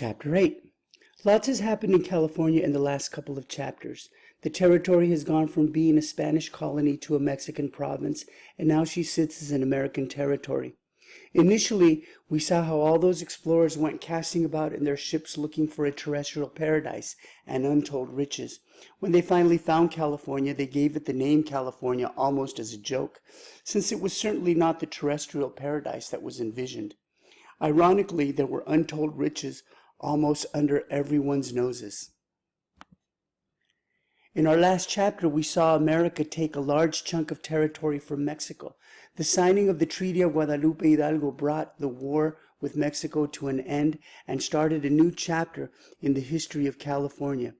Chapter 8. Lots has happened in California in the last couple of chapters. The territory has gone from being a Spanish colony to a Mexican province, and now she sits as an American territory. Initially, we saw how all those explorers went casting about in their ships looking for a terrestrial paradise and untold riches. When they finally found California, they gave it the name California almost as a joke, since it was certainly not the terrestrial paradise that was envisioned. Ironically, there were untold riches almost under everyone's noses. In our last chapter, we saw America take a large chunk of territory from Mexico. The signing of the Treaty of Guadalupe Hidalgo brought the war with Mexico to an end and started a new chapter in the history of California.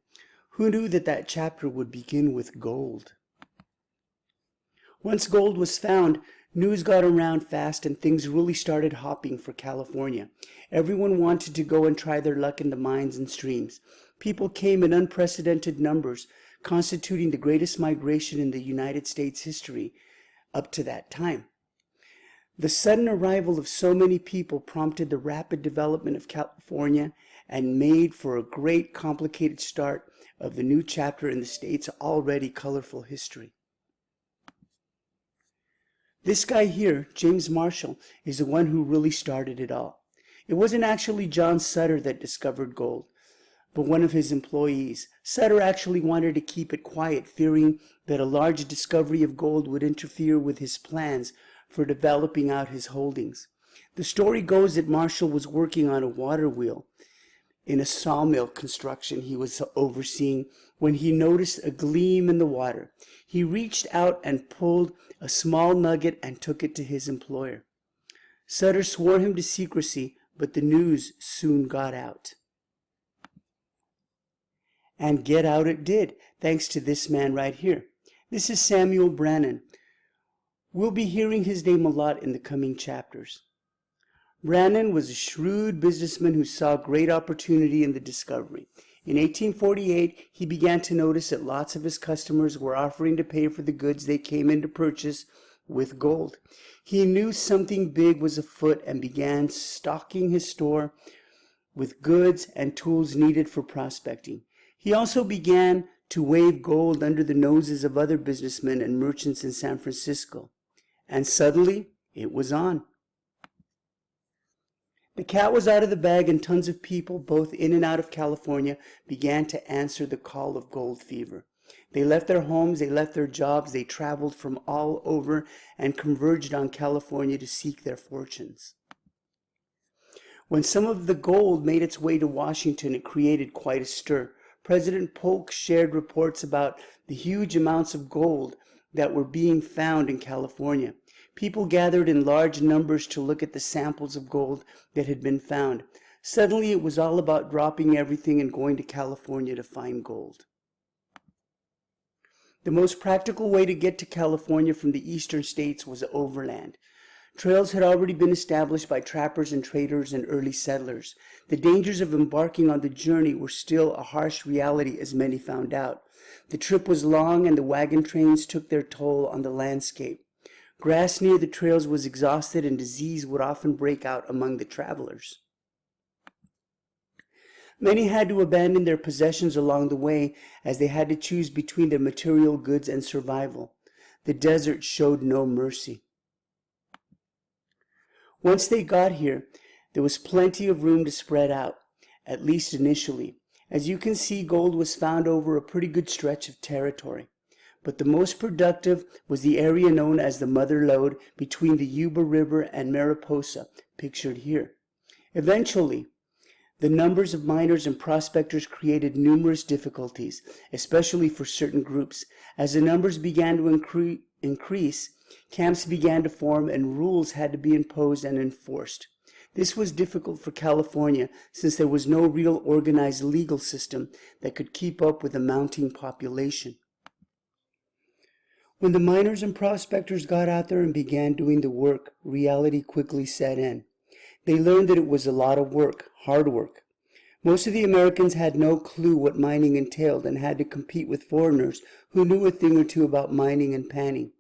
Who knew that that chapter would begin with gold? Once gold was found, news got around fast and things really started hopping for California. Everyone wanted to go and try their luck in the mines and streams. People came in unprecedented numbers, constituting the greatest migration in the United States history up to that time. The sudden arrival of so many people prompted the rapid development of California and made for a great complicated start of the new chapter in the state's already colorful history. This guy here, James Marshall, is the one who really started it all. It wasn't actually John Sutter that discovered gold, but one of his employees. Sutter actually wanted to keep it quiet, fearing that a large discovery of gold would interfere with his plans for developing out his holdings. The story goes that Marshall was working on a water wheel in a sawmill construction he was overseeing when he noticed a gleam in the water. He reached out and pulled a small nugget and took it to his employer. Sutter swore him to secrecy, but the news soon got out. And get out it did, thanks to this man right here. This is Samuel Brannan. We'll be hearing his name a lot in the coming chapters. Brannan was a shrewd businessman who saw great opportunity in the discovery. In 1848, he began to notice that lots of his customers were offering to pay for the goods they came in to purchase with gold. He knew something big was afoot and began stocking his store with goods and tools needed for prospecting. He also began to wave gold under the noses of other businessmen and merchants in San Francisco. And suddenly, it was on. The cat was out of the bag, and tons of people, both in and out of California, began to answer the call of gold fever. They left their homes, they left their jobs, they traveled from all over and converged on California to seek their fortunes. When some of the gold made its way to Washington, it created quite a stir. President Polk shared reports about the huge amounts of gold that were being found in California. People gathered in large numbers to look at the samples of gold that had been found. Suddenly, it was all about dropping everything and going to California to find gold. The most practical way to get to California from the eastern states was overland. Trails had already been established by trappers and traders and early settlers. The dangers of embarking on the journey were still a harsh reality, as many found out. The trip was long and the wagon trains took their toll on the landscape. Grass near the trails was exhausted and disease would often break out among the travelers. Many had to abandon their possessions along the way as they had to choose between their material goods and survival. The desert showed no mercy. Once they got here, there was plenty of room to spread out, at least initially. As you can see, gold was found over a pretty good stretch of territory. But the most productive was the area known as the Mother Lode between the Yuba River and Mariposa, pictured here. Eventually, the numbers of miners and prospectors created numerous difficulties, especially for certain groups. As the numbers began to increase, camps began to form and rules had to be imposed and enforced. This was difficult for California since there was no real organized legal system that could keep up with the mounting population. When the miners and prospectors got out there and began doing the work, reality quickly set in. They learned that it was a lot of work, hard work. Most of the Americans had no clue what mining entailed and had to compete with foreigners who knew a thing or two about mining and panning.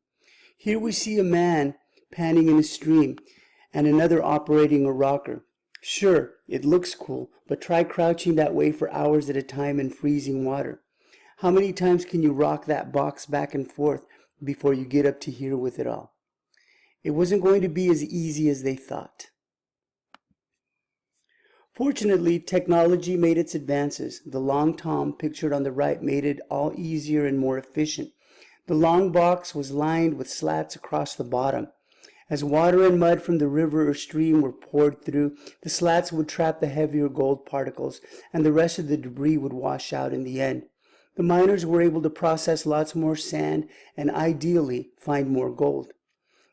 Here we see a man panning in a stream and another operating a rocker. Sure, it looks cool, but try crouching that way for hours at a time in freezing water. How many times can you rock that box back and forth before you get up to here with it all? It wasn't going to be as easy as they thought. Fortunately, technology made its advances. The long tom pictured on the right made it all easier and more efficient. The long box was lined with slats across the bottom. As water and mud from the river or stream were poured through, the slats would trap the heavier gold particles, and the rest of the debris would wash out in the end. The miners were able to process lots more sand and ideally find more gold.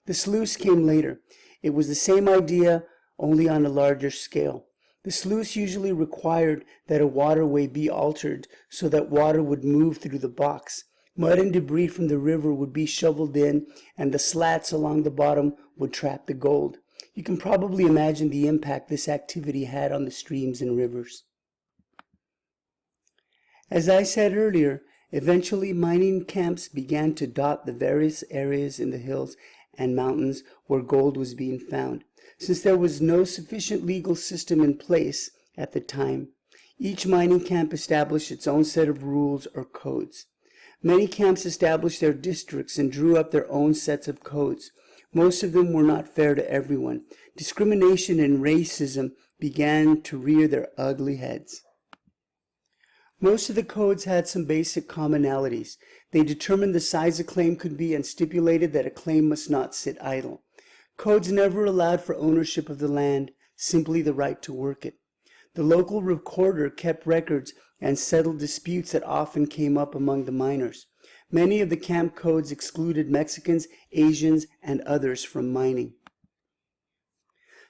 The sluice came later. It was the same idea, only on a larger scale. The sluice usually required that a waterway be altered so that water would move through the box. Mud and debris from the river would be shoveled in, and the slats along the bottom would trap the gold. You can probably imagine the impact this activity had on the streams and rivers. As I said earlier, eventually mining camps began to dot the various areas in the hills and mountains where gold was being found. Since there was no sufficient legal system in place at the time, each mining camp established its own set of rules or codes. Many camps established their districts and drew up their own sets of codes. Most of them were not fair to everyone. Discrimination and racism began to rear their ugly heads. Most of the codes had some basic commonalities. They determined the size a claim could be and stipulated that a claim must not sit idle. Codes never allowed for ownership of the land, simply the right to work it. The local recorder kept records and settled disputes that often came up among the miners. Many of the camp codes excluded Mexicans, Asians, and others from mining.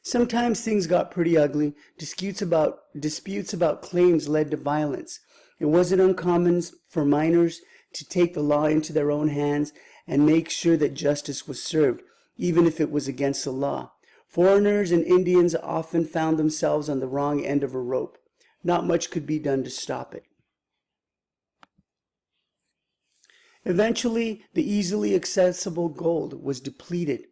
Sometimes things got pretty ugly. Disputes about claims led to violence. It wasn't uncommon for miners to take the law into their own hands and make sure that justice was served, even if it was against the law. Foreigners and Indians often found themselves on the wrong end of a rope. Not much could be done to stop it. Eventually, the easily accessible gold was depleted.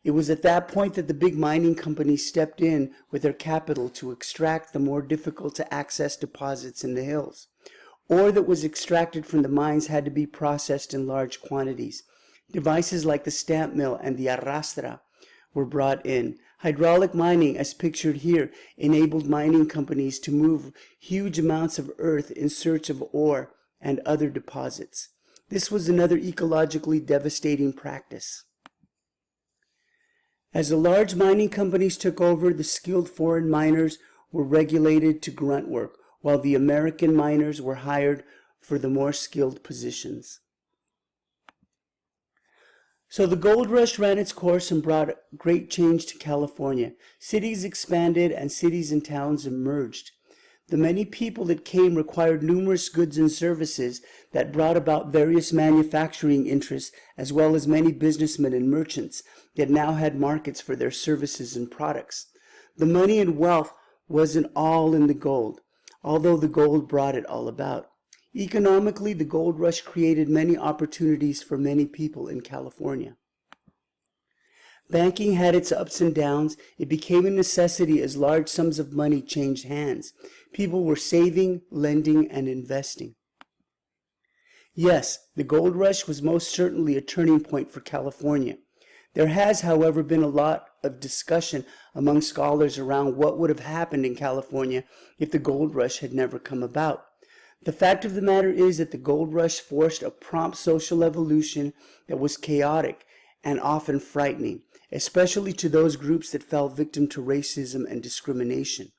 It was at that point that the big mining companies stepped in with their capital to extract the more difficult to access deposits in the hills. Ore that was extracted from the mines had to be processed in large quantities. Devices like the stamp mill and the arrastra were brought in. Hydraulic mining, as pictured here, enabled mining companies to move huge amounts of earth in search of ore and other deposits. This was another ecologically devastating practice. As the large mining companies took over, the skilled foreign miners were regulated to grunt work, while the American miners were hired for the more skilled positions. So the gold rush ran its course and brought great change to California. Cities expanded and cities and towns emerged. The many people that came required numerous goods and services that brought about various manufacturing interests, as well as many businessmen and merchants that now had markets for their services and products. The money and wealth wasn't all in the gold, although the gold brought it all about. Economically, the gold rush created many opportunities for many people in California. Banking had its ups and downs. It became a necessity as large sums of money changed hands. People were saving, lending, and investing. Yes, the gold rush was most certainly a turning point for California. There has, however, been a lot of discussion among scholars around what would have happened in California if the gold rush had never come about. The fact of the matter is that the gold rush forced a prompt social evolution that was chaotic and often frightening, especially to those groups that fell victim to racism and discrimination.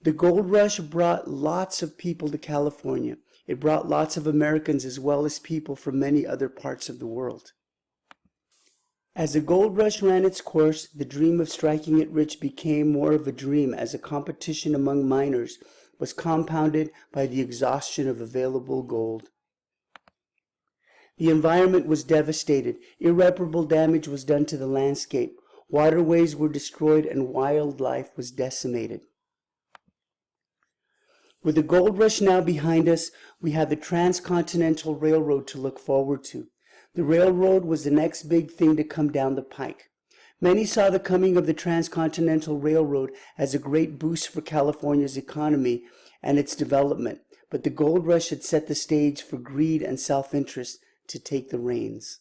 The gold rush brought lots of people to California. It brought lots of Americans as well as people from many other parts of the world. As the gold rush ran its course, the dream of striking it rich became more of a dream as a competition among miners was compounded by the exhaustion of available gold. The environment was devastated. Irreparable damage was done to the landscape. Waterways were destroyed and wildlife was decimated. With the gold rush now behind us, we have the Transcontinental Railroad to look forward to. The railroad was the next big thing to come down the pike. Many saw the coming of the Transcontinental Railroad as a great boost for California's economy and its development, but the gold rush had set the stage for greed and self-interest to take the reins.